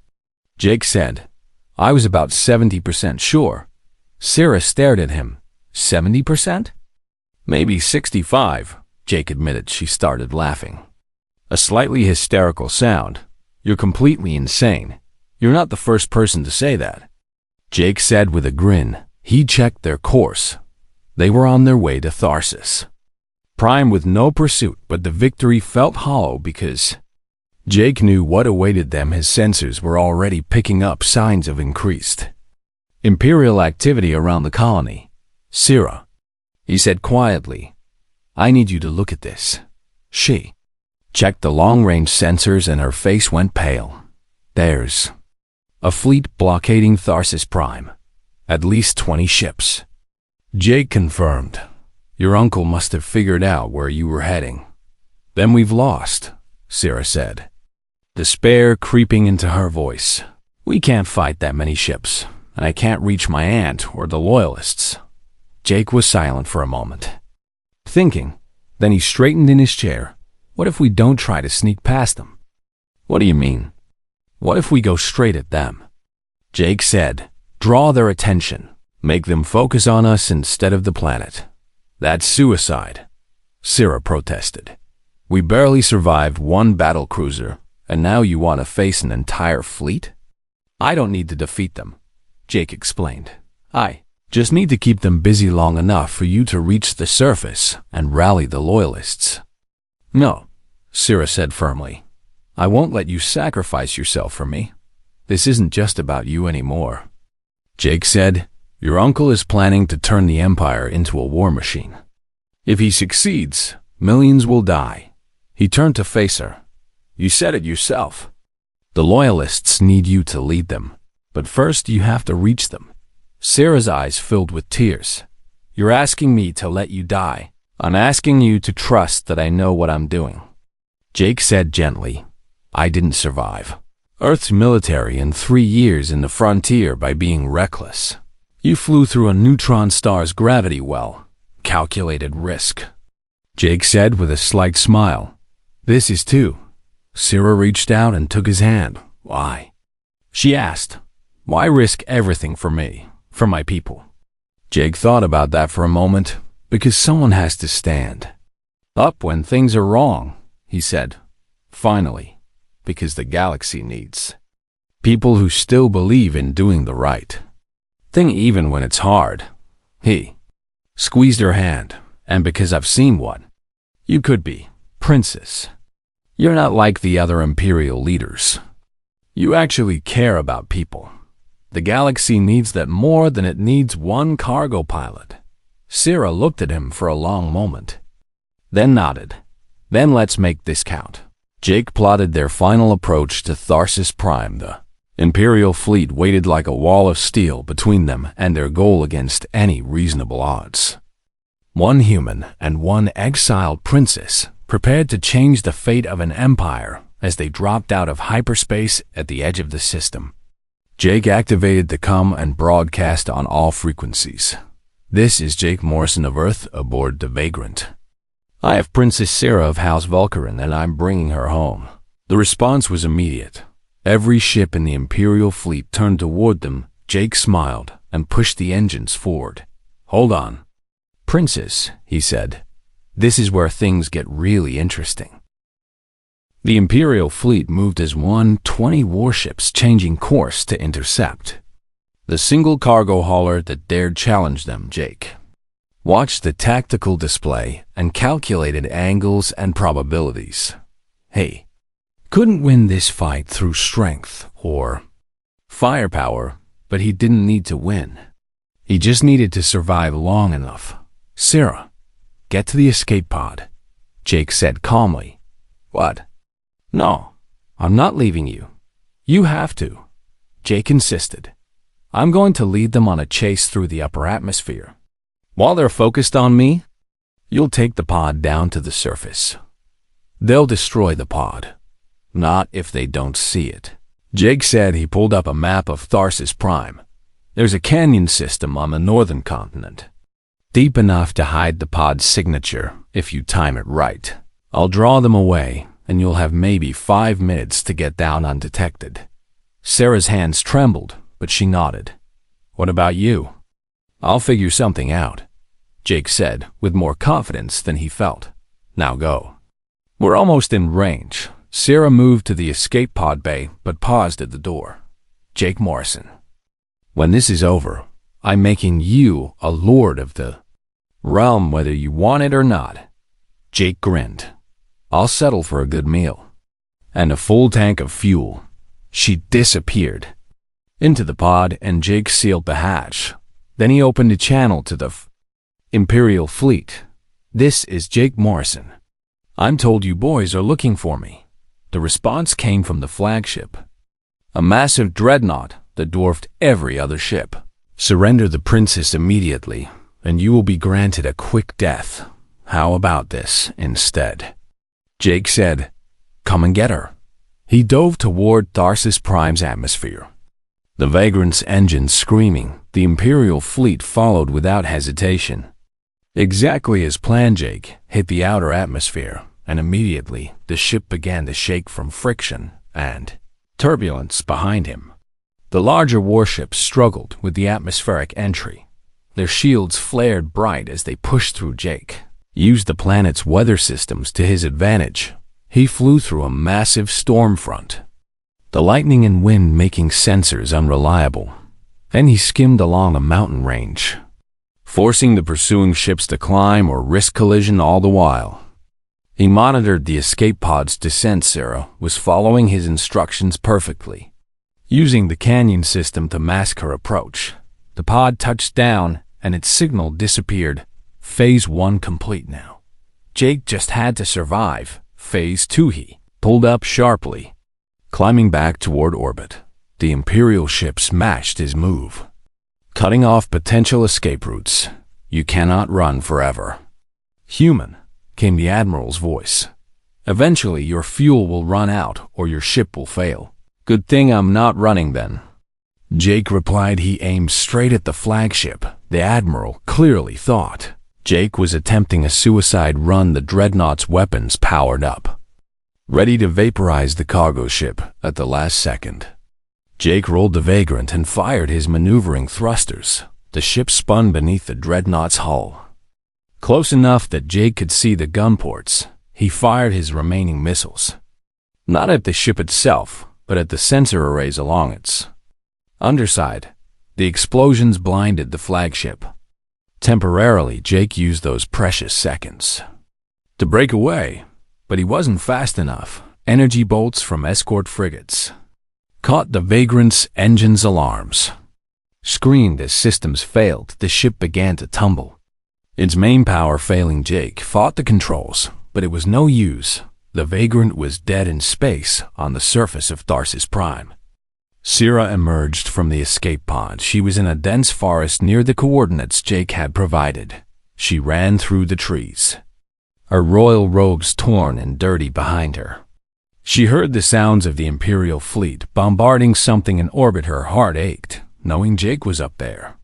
Jake said, I was about 70% sure. Sarah stared at him. 70%? Maybe 65, Jake admitted. She started laughing, a slightly hysterical sound. You're completely insane. You're not the first person to say that, Jake said with a grin. He checked their course. They were on their way to Tharsis Prime with no pursuit, but the victory felt hollow because Jake knew what awaited them. His sensors were already picking up signs of increased Imperial activity around the colony. "Sira," he said quietly, "I need you to look at this." She checked the long-range sensors and her face went pale. "There's a fleet blockading Tharsis Prime. At least 20 ships." Jake confirmed. "Your uncle must have figured out where you were heading." "Then we've lost," Sira said, despair creeping into her voice. "We can't fight that many ships, and I can't reach my aunt or the Loyalists." Jake was silent for a moment, thinking. Then he straightened in his chair. "What if we don't try to sneak past them?" "What do you mean?" "What if we go straight at them?" Jake said. "Draw their attention. Make them focus on us instead of the planet." "That's suicide," Sira protested. "We barely survived one battle cruiser, and now you want to face an entire fleet?" "I don't need to defeat them," Jake explained. "I just need to keep them busy long enough for you to reach the surface and rally the Loyalists." "No," Sira said firmly. "I won't let you sacrifice yourself for me. This isn't just about you anymore." Jake said, "Your uncle is planning to turn the Empire into a war machine. If he succeeds, millions will die." He turned to face her. "You said it yourself. The Loyalists need you to lead them, but first you have to reach them." Sira's eyes filled with tears. "You're asking me to let you die. I'm asking you to trust that I know what I'm doing." Jake said gently, "I didn't survive Earth's military in 3 years in the frontier by being reckless. You flew through a neutron star's gravity well. Calculated risk." Jake said with a slight smile. "This is too." Sira reached out and took his hand. "Why?" she asked. "Why risk everything for me, for my people?" Jake thought about that for a moment. "Because someone has to stand up when things are wrong," he said. "Finally, because the galaxy needs people who still believe in doing the right thing even when it's hard." He squeezed her hand. "And because I've seen what you could be, Princess. You're not like the other Imperial leaders. You actually care about people. The galaxy needs that more than it needs one cargo pilot." Sira looked at him for a long moment, then nodded. "Then let's make this count." Jake plotted their final approach to Tharsis Prime. The Imperial fleet waited like a wall of steel between them and their goal against any reasonable odds. One human and one exiled princess prepared to change the fate of an empire as they dropped out of hyperspace at the edge of the system. Jake activated the comm and broadcast on all frequencies. "This is Jake Morrison of Earth aboard the Vagrant. I have Princess Sira of House Vulcarin and I'm bringing her home." The response was immediate. Every ship in the Imperial fleet turned toward them. Jake smiled and pushed the engines forward. "Hold on, Princess," he said. "This is where things get really interesting." The Imperial fleet moved as one, 20 warships changing course to intercept the single cargo hauler that dared challenge them. Jake watched the tactical display and calculated angles and probabilities. He couldn't win this fight through strength or firepower, but he didn't need to win. He just needed to survive long enough. "Sira, get to the escape pod," Jake said calmly. "What?" "No, I'm not leaving you. You have to," Jake insisted. "I'm going to lead them on a chase through the upper atmosphere. While they're focused on me, you'll take the pod down to the surface. They'll destroy the pod. Not if they don't see it." Jake said. He pulled up a map of Tharsis Prime. "There's a canyon system on the northern continent, deep enough to hide the pod's signature if you time it right. I'll draw them away, and you'll have maybe 5 minutes to get down undetected." Sarah's hands trembled, but she nodded. "What about you?" "I'll figure something out," Jake said, with more confidence than he felt. "Now go." "We're almost in range." Sarah moved to the escape pod bay, but paused at the door. "Jake Morrison, when this is over, I'm making you a lord of the realm whether you want it or not." Jake grinned. "I'll settle for a good meal." and a full tank of fuel. She disappeared into the pod, and Jake sealed the hatch. Then he opened a channel to the Imperial fleet. "This is Jake Morrison. I'm told you boys are looking for me." The response came from the flagship, a massive dreadnought that dwarfed every other ship. "Surrender the princess immediately, and you will be granted a quick death. How about this instead?" Jake said, "Come and get her." He dove toward Tharsis Prime's atmosphere. The Vagrant's engines screaming, the Imperial fleet followed without hesitation. Exactly as planned, Jake hit the outer atmosphere, and immediately the ship began to shake from friction and turbulence behind him. The larger warships struggled with the atmospheric entry. Their shields flared bright as they pushed through. Jake used the planet's weather systems to his advantage. He flew through a massive storm front, the lightning and wind making sensors unreliable. Then he skimmed along a mountain range, forcing the pursuing ships to climb or risk collision all the while. He monitored the escape pod's descent. Sarah was following his instructions perfectly, using the canyon system to mask her approach. The pod touched down, and its signal disappeared. Phase 1 complete now. Jake just had to survive. Phase 2. He pulled up sharply, climbing back toward orbit. The Imperial ship smashed his move, cutting off potential escape routes. "You cannot run forever." "Human," came the Admiral's voice. "Eventually your fuel will run out or your ship will fail." "Good thing I'm not running then," Jake replied. He aimed straight at the flagship. The Admiral clearly thought Jake was attempting a suicide run. The dreadnought's weapons powered up, ready to vaporize the cargo ship at the last second. Jake rolled the Vagrant and fired his maneuvering thrusters. The ship spun beneath the dreadnought's hull, close enough that Jake could see the gun ports. He fired his remaining missiles, not at the ship itself, but at the sensor arrays along its underside. The explosions blinded the flagship. Temporarily, Jake used those precious seconds to break away, but he wasn't fast enough. Energy bolts from escort frigates caught the Vagrant's engines. Alarms screamed as systems failed. The ship began to tumble, its main power failing. Jake fought the controls, but it was no use. The Vagrant was dead in space on the surface of Tharsis Prime. Syrah emerged from the escape pod. She was in a dense forest near the coordinates Jake had provided. She ran through the trees, her royal robes torn and dirty behind her. She heard the sounds of the Imperial fleet bombarding something in orbit. Her heart ached, knowing Jake was up there,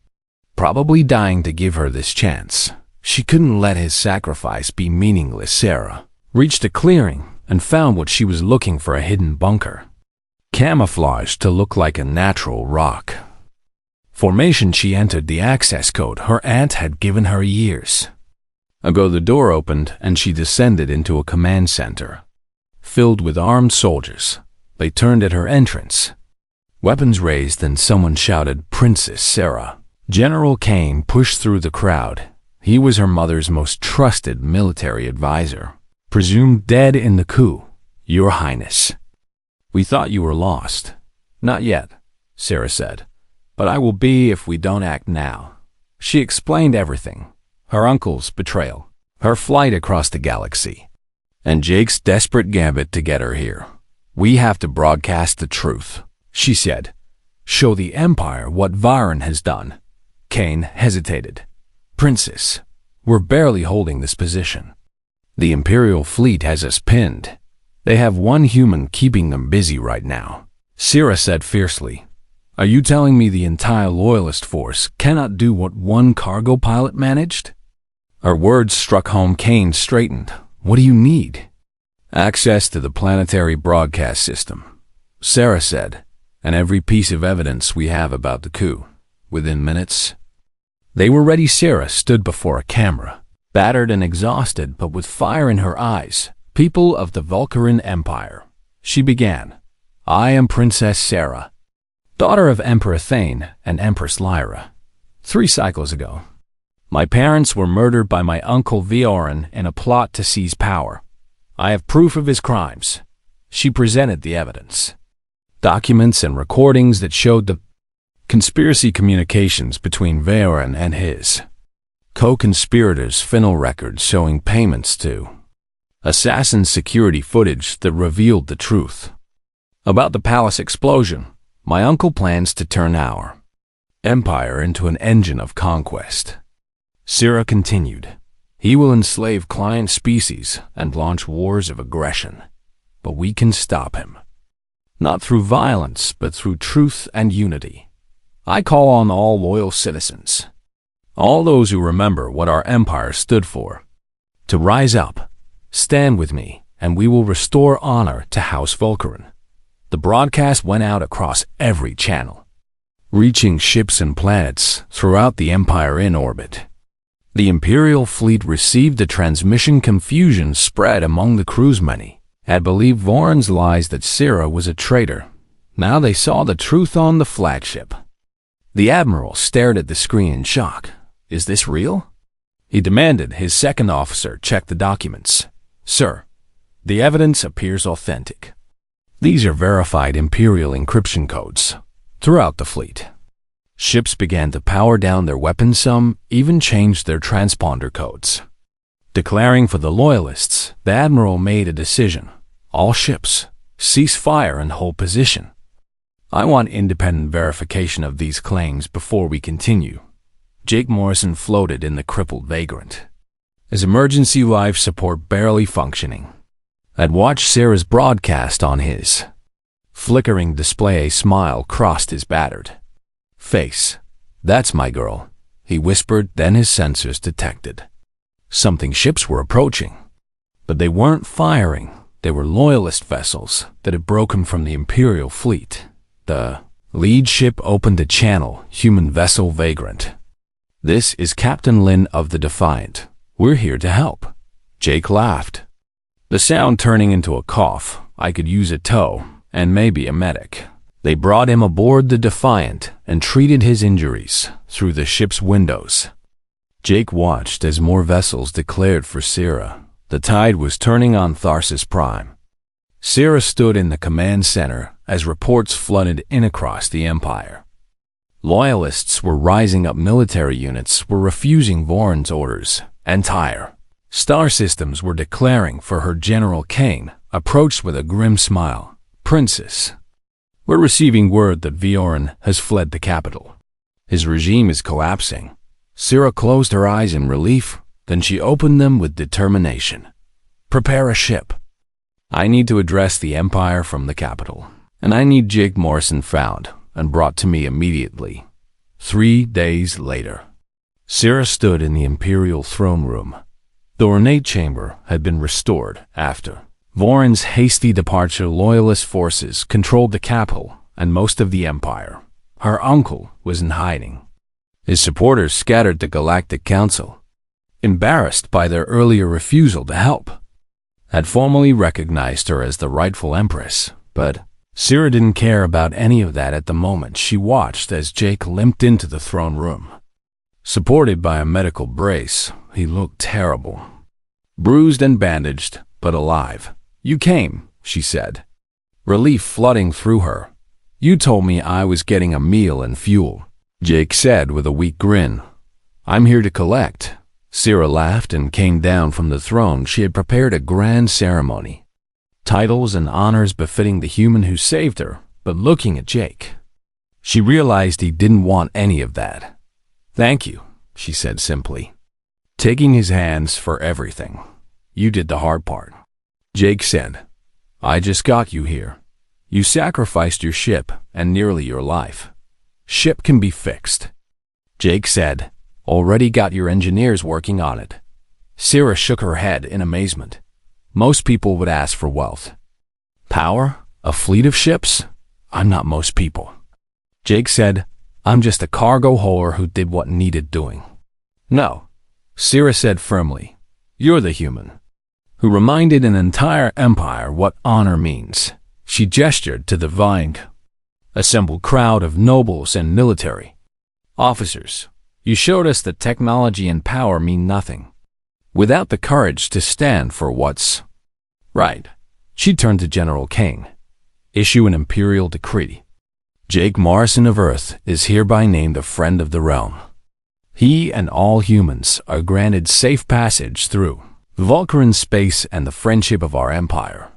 probably dying to give her this chance. She couldn't let his sacrifice be meaningless. Sarah reached a clearing and found what she was looking for: a hidden bunker, camouflaged to look like a natural rock formation. She entered the access code her aunt had given her years ago. The door opened and she descended into a command center filled with armed soldiers. They turned at her entrance, weapons raised, and someone shouted, "Princess Sarah." General Kane pushed through the crowd. He was her mother's most trusted military advisor, presumed dead in the coup. "Your Highness, we thought you were lost." "Not yet," Sarah said, "but I will be if we don't act now." She explained everything: her uncle's betrayal, her flight across the galaxy, and Jake's desperate gambit to get her here. "We have to broadcast the truth," she said. "Show the Empire what Viren has done." Kane hesitated. "Princess, we're barely holding this position. The Imperial fleet has us pinned. They have one human keeping them busy right now." Syrah said fiercely, "Are you telling me the entire Loyalist force cannot do what one cargo pilot managed?" Her words struck home. Kane straightened. "What do you need?" "Access to the planetary broadcast system," Sarah said, "and every piece of evidence we have about the coup." Within minutes, they were ready. Sarah stood before a camera, battered and exhausted, but with fire in her eyes. "People of the Vulcaran Empire," she began, "I am Princess Sarah, daughter of Emperor Thane and Empress Lyra. 3 cycles ago, my parents were murdered by my uncle Viorin in a plot to seize power. I have proof of his crimes." She presented the evidence. Documents and recordings that showed the conspiracy communications between Varen and his co-conspirators, final records showing payments to assassin security footage that revealed the truth about the palace explosion. My uncle plans to turn our empire into an engine of conquest. Syrah continued. He will enslave client species and launch wars of aggression. But we can stop him. Not through violence, but through truth and unity. I call on all loyal citizens, all those who remember what our empire stood for, to rise up, stand with me, and we will restore honor to House Volcaran. The broadcast went out across every channel, reaching ships and planets throughout the empire in orbit. The Imperial fleet received the transmission. Confusion spread among the crews. Many had believed Voran's lies that Syrah was a traitor. Now they saw the truth on the flagship. The Admiral stared at the screen in shock. Is this real? He demanded his second officer check the documents. Sir, the evidence appears authentic. These are verified Imperial encryption codes throughout the fleet. Ships began to power down their weapons. Some even changed their transponder codes. Declaring for the Loyalists, the Admiral made a decision. All ships, cease fire and hold position. I want independent verification of these claims before we continue. Jake Morrison floated in the crippled Vagrant, his emergency life support barely functioning. I'd watched Sarah's broadcast on his flickering display. A smile crossed his battered face. That's my girl, he whispered. Then his sensors detected something. Ships were approaching, but they weren't firing. They were Loyalist vessels that had broken from the Imperial fleet. The lead ship opened a channel. Human vessel Vagrant. This is Captain Lin of the Defiant. We're here to help. Jake laughed, the sound turning into a cough. I could use a tow and maybe a medic. They brought him aboard the Defiant and treated his injuries through the ship's windows. Jake watched as more vessels declared for Syrah. The tide was turning on Tharsis Prime. Syrah stood in the command center as reports flooded in across the Empire. Loyalists were rising up. Military units were refusing Voran's orders. Entire star systems were declaring for her. General Kane approached with a grim smile. Princess, we're receiving word that Voran has fled the capital. His regime is collapsing. Syrah closed her eyes in relief. Then she opened them with determination. Prepare a ship. I need to address the Empire from the capital, and I need Jake Morrison found and brought to me immediately. 3 days later, Syrah stood in the Imperial throne room. The ornate chamber had been restored after Voran's hasty departure. Loyalist forces controlled the capital and most of the Empire. Her uncle was in hiding. His supporters scattered the Galactic Council, embarrassed by their earlier refusal to help, had formally recognized her as the rightful empress. But Syrah didn't care about any of that at the moment. She watched as Jake limped into the throne room. Supported by a medical brace, he looked terrible. Bruised and bandaged, but alive. You came, she said, relief flooding through her. You told me I was getting a meal and fuel, Jake said with a weak grin. I'm here to collect. Syrah laughed and came down from the throne. She had prepared a grand ceremony, titles and honors befitting the human who saved her. But looking at Jake, she realized he didn't want any of that. Thank you, she said simply, taking his hands for everything. You did the hard part. Jake said, I just got you here. You sacrificed your ship and nearly your life. Ship can be fixed. Jake said, already got your engineers working on it. Syrah shook her head in amazement. Most people would ask for wealth. Power? A fleet of ships? I'm not most people. Jake said, I'm just a cargo hauler who did what needed doing. No, Syrah said firmly. You're the human who reminded an entire empire what honor means. She gestured to the vying, assembled crowd of nobles and military officers. You showed us that technology and power mean nothing without the courage to stand for what's right. She turned to General King. Issue an imperial decree. Jake Morrison of Earth is hereby named a friend of the realm. He and all humans are granted safe passage through Vulcaran space and the friendship of our empire.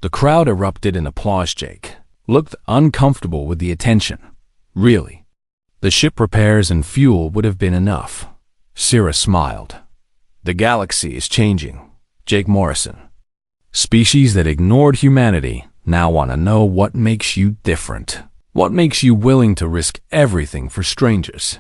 The crowd erupted in applause. Jake looked uncomfortable with the attention. Really? The ship repairs and fuel would have been enough. Syrah smiled. The galaxy is changing, Jake Morrison. Species that ignored humanity now want to know what makes you different. What makes you willing to risk everything for strangers?